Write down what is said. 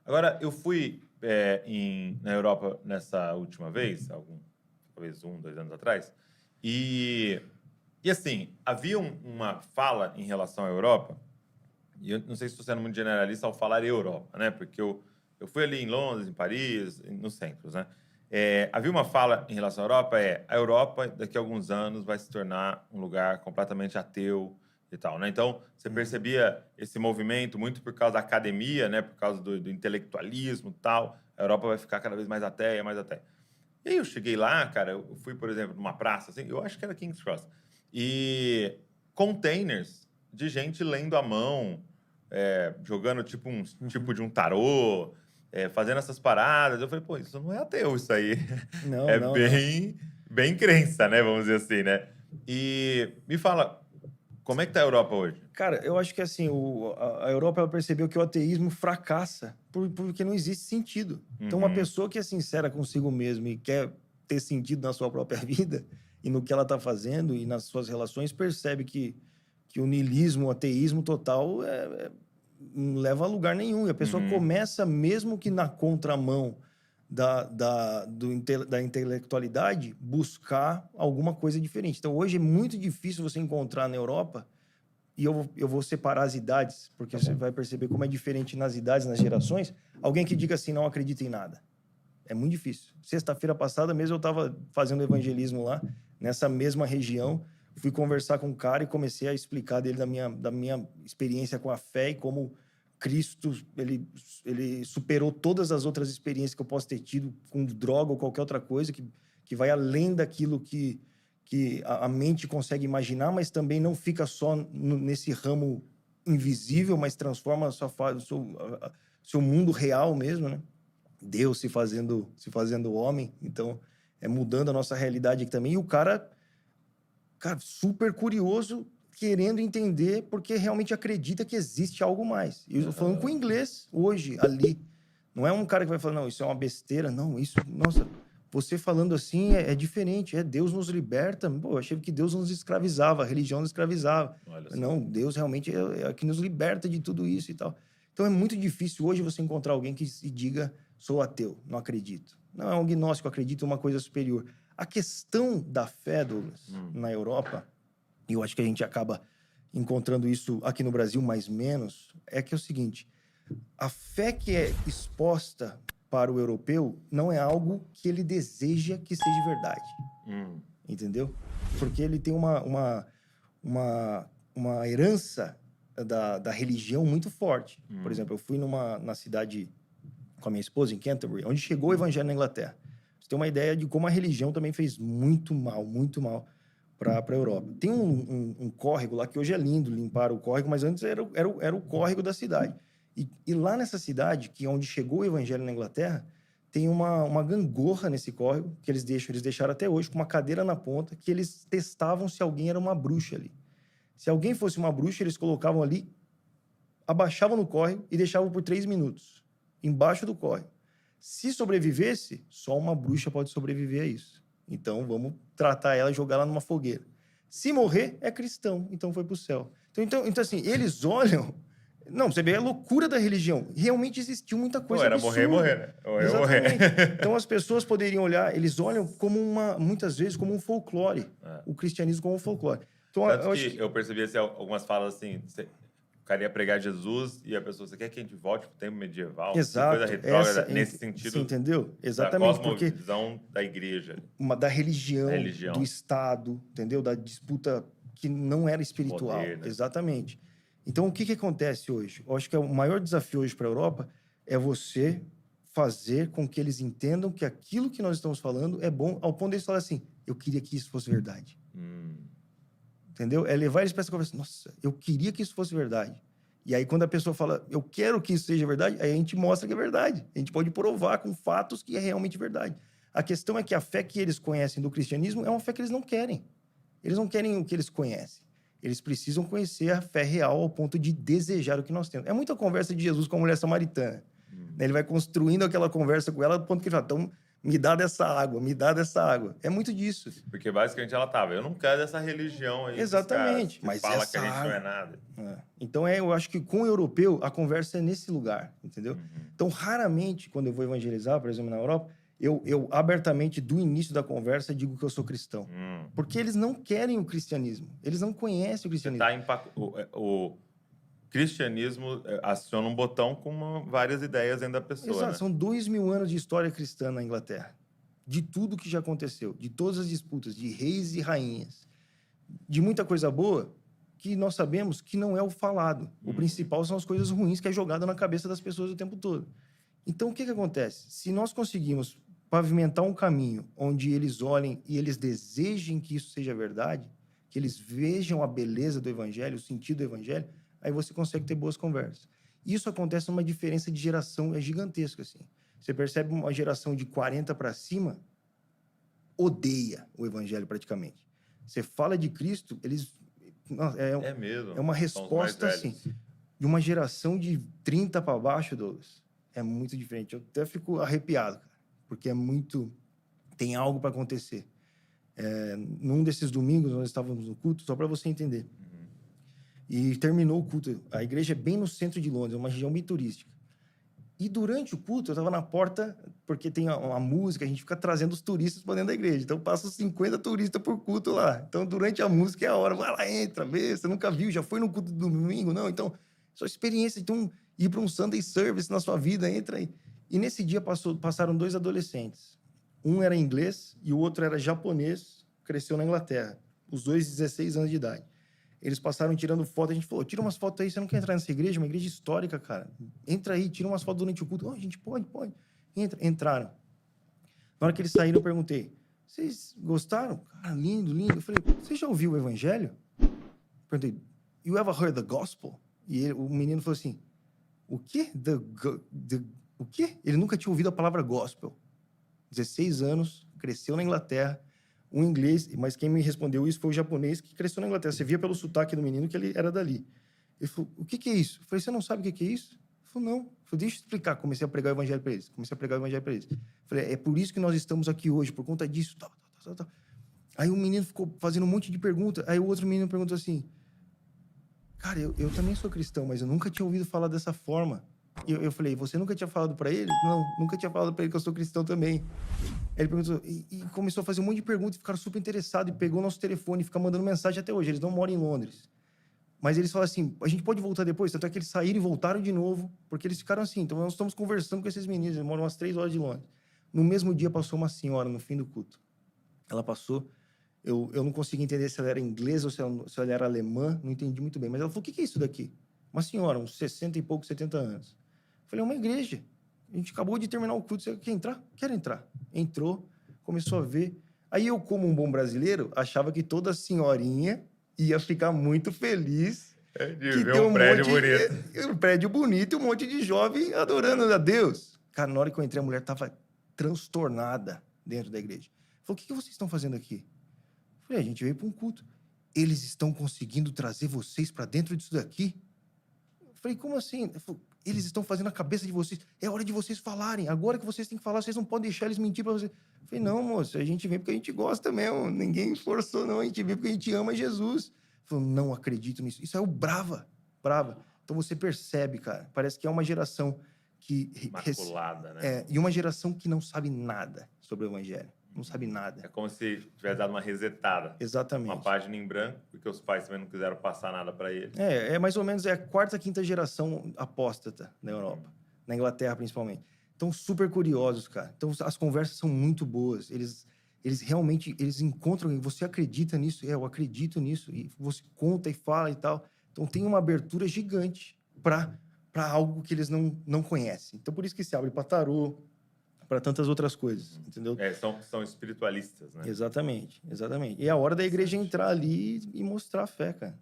Agora, eu fui na Europa nessa última vez, talvez 2 anos atrás, e assim, havia uma fala em relação à Europa, e eu não sei se estou sendo muito generalista ao falar Europa, né? Porque eu fui ali em Londres, em Paris, nos centros, né? Havia uma fala em relação à Europa, a Europa, daqui a alguns anos, vai se tornar um lugar completamente ateu e tal, né? Então, você percebia esse movimento muito por causa da academia, né? Por causa do intelectualismo e tal. A Europa vai ficar cada vez mais ateia, mais ateia. E aí eu cheguei lá, cara, eu fui, por exemplo, numa praça, assim, eu acho que era King's Cross, e containers de gente lendo à mão, jogando tipo de um tarô, fazendo essas paradas. Eu falei, pô, isso não é ateu, isso aí Não, é não, não. bem crença, né? Vamos dizer assim, né? E me fala, como é que tá a Europa hoje? Cara, eu acho que assim, a Europa ela percebeu que o ateísmo fracassa porque não existe sentido. Então, uma Uhum, pessoa que é sincera consigo mesmo e quer ter sentido na sua própria vida e no que ela está fazendo e nas suas relações, percebe que o niilismo, o ateísmo total não leva a lugar nenhum. E a pessoa uhum, começa, mesmo que na contramão da intelectualidade, buscar alguma coisa diferente. Então, hoje é muito difícil você encontrar na Europa. E eu vou separar as idades, porque você vai perceber como é diferente nas idades, nas gerações. Alguém que diga assim, não acredita em nada. É muito difícil. Sexta-feira passada mesmo eu estava fazendo evangelismo lá, nessa mesma região. Fui conversar com um cara e comecei a explicar dele da minha experiência com a fé e como Cristo, ele superou todas as outras experiências que eu posso ter tido com droga ou qualquer outra coisa, que vai além daquilo que a mente consegue imaginar, mas também não fica só nesse ramo invisível, mas transforma seu mundo real mesmo, né? Deus se fazendo homem, então mudando a nossa realidade aqui também. E o cara, super curioso, querendo entender, porque realmente acredita que existe algo mais. E eu estou falando com inglês hoje, ali. Não é um cara que vai falar, não, isso é uma besteira. Não, isso, nossa, você falando assim é diferente. Deus nos liberta. Pô, eu achei que Deus nos escravizava, a religião nos escravizava. olha só. Não, Deus realmente é que nos liberta de tudo isso e tal. Então é muito difícil hoje você encontrar alguém que se diga, sou ateu, não acredito. Não, é um agnóstico, acredito em uma coisa superior. A questão da fé, Douglas, na Europa, e eu acho que a gente acaba encontrando isso aqui no Brasil mais menos, é que é o seguinte, a fé que é exposta para o europeu não é algo que ele deseja que seja verdade, entendeu? Porque ele tem uma herança da religião muito forte. Por exemplo, eu fui na cidade com a minha esposa, em Canterbury, onde chegou o evangelho na Inglaterra. Você tem uma ideia de como a religião também fez muito mal para a Europa. Tem um córrego lá que hoje é lindo, limpar o córrego, mas antes era o córrego da cidade. E lá nessa cidade, que é onde chegou o evangelho na Inglaterra, tem uma gangorra nesse córrego, que eles deixaram até hoje, com uma cadeira na ponta, que eles testavam se alguém era uma bruxa ali. Se alguém fosse uma bruxa, eles colocavam ali, abaixavam no córrego e deixavam por 3 minutos, embaixo do córrego. Se sobrevivesse, só uma bruxa pode sobreviver a isso. Então, vamos tratar ela e jogar ela numa fogueira. Se morrer, é cristão, então foi para o céu. Então, assim, eles olham... Não, você vê a loucura da religião. Realmente existiu muita coisa Era absurda. morrer, né? Morrer, Exatamente. morrer. Então, as pessoas poderiam olhar, eles olham como muitas vezes, como um folclore. O cristianismo como um folclore. Então, Tanto eu que acho que... eu percebi assim, algumas falas assim, o cara ia pregar Jesus e a pessoa, você quer que a gente volte pro tempo medieval? Que coisa Exato. retrógrada nesse Você sentido entendeu? da Exatamente, porque cosmovisão da igreja, da da religião, do religião, Estado, entendeu? Da disputa que não era de poder, espiritual. né? Exatamente. Então, o que acontece hoje? Eu acho que o maior desafio hoje para a Europa é você fazer com que eles entendam que aquilo que nós estamos falando é bom, ao ponto de eles falarem assim, eu queria que isso fosse verdade. Entendeu? É levar eles para essa conversa. Nossa, eu queria que isso fosse verdade. E aí, quando a pessoa fala, eu quero que isso seja verdade, aí a gente mostra que é verdade. A gente pode provar com fatos que é realmente verdade. A questão é que a fé que eles conhecem do cristianismo é uma fé que eles não querem. Eles não querem o que eles conhecem. Eles precisam conhecer a fé real ao ponto de desejar o que nós temos. É muita conversa de Jesus com a mulher samaritana. Ele vai construindo aquela conversa com ela ao ponto que ele fala, então, Me dá dessa água, me dá dessa água. É muito disso. Porque basicamente ela tava, eu não quero essa religião aí. Exatamente. Mas Mas fala essa que a gente água... não é nada. Então, eu acho que com o europeu, a conversa é nesse lugar, entendeu? Uhum. Então, raramente, quando eu vou evangelizar, por exemplo, na Europa, eu abertamente, do início da conversa, digo que eu sou cristão. Porque eles não querem o cristianismo. Eles não conhecem o Você cristianismo. tá o cristianismo aciona um botão com várias ideias dentro da pessoa, Exato. né? São 2000 anos de história cristã na Inglaterra. De tudo que já aconteceu. De todas as disputas, de reis e rainhas. De muita coisa boa que nós sabemos que não é o falado. O principal são as coisas ruins que é jogada na cabeça das pessoas o tempo todo. Então, o que acontece? Se nós conseguimos pavimentar um caminho onde eles olhem e eles desejem que isso seja verdade, que eles vejam a beleza do evangelho, o sentido do evangelho, aí você consegue ter boas conversas. Isso acontece numa diferença de geração, é gigantesca, assim. Você percebe uma geração de 40 para cima odeia o evangelho praticamente. Você fala de Cristo, eles... É mesmo. É uma São os mais resposta, assim, velhos. de uma geração de 30 para baixo, Douglas. É muito diferente. Eu até fico arrepiado, cara, porque é muito... Tem algo para acontecer. Num desses domingos, nós estávamos no culto, só para você entender. E terminou o culto. A igreja é bem no centro de Londres, é uma região bem turística. E durante o culto, eu estava na porta, porque tem a música, a gente fica trazendo os turistas para dentro da igreja. Então, passa 50 turistas por culto lá. Então, durante a música é a hora, vai lá, entra, vê, você nunca viu, já foi no culto do domingo? Não, então, sua experiência, então, ir para um Sunday Service na sua vida, entra aí. E nesse dia passaram 2 adolescentes. Um era inglês e o outro era japonês, cresceu na Inglaterra. Os dois, 16 anos de idade. Eles passaram tirando foto, a gente falou, tira umas fotos aí, você não quer entrar nessa igreja? Uma igreja histórica, cara. Entra aí, tira umas fotos durante o culto. A gente pode. Entraram. Na hora que eles saíram, eu perguntei, vocês gostaram? Cara, lindo, lindo. Eu falei, você já ouviu o evangelho? Eu perguntei, you ever heard the gospel? E o menino falou assim, o quê? O quê? Ele nunca tinha ouvido a palavra gospel. 16 anos, cresceu na Inglaterra, um inglês, mas quem me respondeu isso foi o japonês que cresceu na Inglaterra. Você via pelo sotaque do menino que ele era dali. Ele falou, o que é isso? Eu falei, você não sabe o que é isso? Ele falou, não. Eu falei, deixa eu explicar. Comecei a pregar o evangelho para eles. Eu falei, é por isso que nós estamos aqui hoje, por conta disso. Tal. Aí o menino ficou fazendo um monte de perguntas. Aí o outro menino perguntou assim, cara, eu também sou cristão, mas eu nunca tinha ouvido falar dessa forma. Eu falei, você nunca tinha falado para ele? Não, nunca tinha falado para ele que eu sou cristão também. Aí ele perguntou, e começou a fazer um monte de perguntas, e ficaram super interessados, e pegou nosso telefone, e fica mandando mensagem até hoje. Eles não moram em Londres. Mas eles falaram assim, a gente pode voltar depois? Tanto é que eles saíram e voltaram de novo, porque eles ficaram assim. Então, nós estamos conversando com esses meninos, eles moram umas 3 horas de Londres. No mesmo dia, passou uma senhora no fim do culto. Ela passou, eu não consegui entender se ela era inglesa ou se ela era alemã, não entendi muito bem. Mas ela falou, o que é isso daqui? Uma senhora, uns 60 e poucos, 70 anos. Eu falei, é uma igreja. A gente acabou de terminar o culto, você quer entrar? Quero entrar. Entrou, começou a ver. Aí eu, como um bom brasileiro, achava que toda senhorinha ia ficar muito feliz de ver um prédio bonito. Um prédio bonito e um monte de jovem adorando a Deus. Cara, na hora que eu entrei, a mulher estava transtornada dentro da igreja. Falou, o que vocês estão fazendo aqui? Eu falei, a gente veio para um culto. Eles estão conseguindo trazer vocês para dentro disso daqui? Eu falei, como assim? Ele falou, eles estão fazendo a cabeça de vocês. É hora de vocês falarem. Agora que vocês têm que falar, vocês não podem deixar eles mentir para vocês. Eu falei, não, moço, a gente vem porque a gente gosta mesmo. Ninguém forçou, não. A gente vem porque a gente ama Jesus. Ele falou, não acredito nisso. Isso é o brava. Então você percebe, cara. Parece que é uma geração que... Maculada, né? E uma geração que não sabe nada sobre o evangelho. Não sabe nada. É como se tivesse dado uma resetada. Exatamente. Uma página em branco, porque os pais também não quiseram passar nada para eles. É mais ou menos a 4ª, 5ª geração apóstata na Europa. Na Inglaterra, principalmente. Então, super curiosos, cara. Então, as conversas são muito boas. Eles realmente encontram... Você acredita nisso? Eu acredito nisso. E você conta e fala e tal. Então, tem uma abertura gigante para algo que eles não conhecem. Então, por isso que se abre para tarô, para tantas outras coisas, entendeu? São espiritualistas, né? Exatamente. E é a hora da igreja entrar ali e mostrar a fé, cara.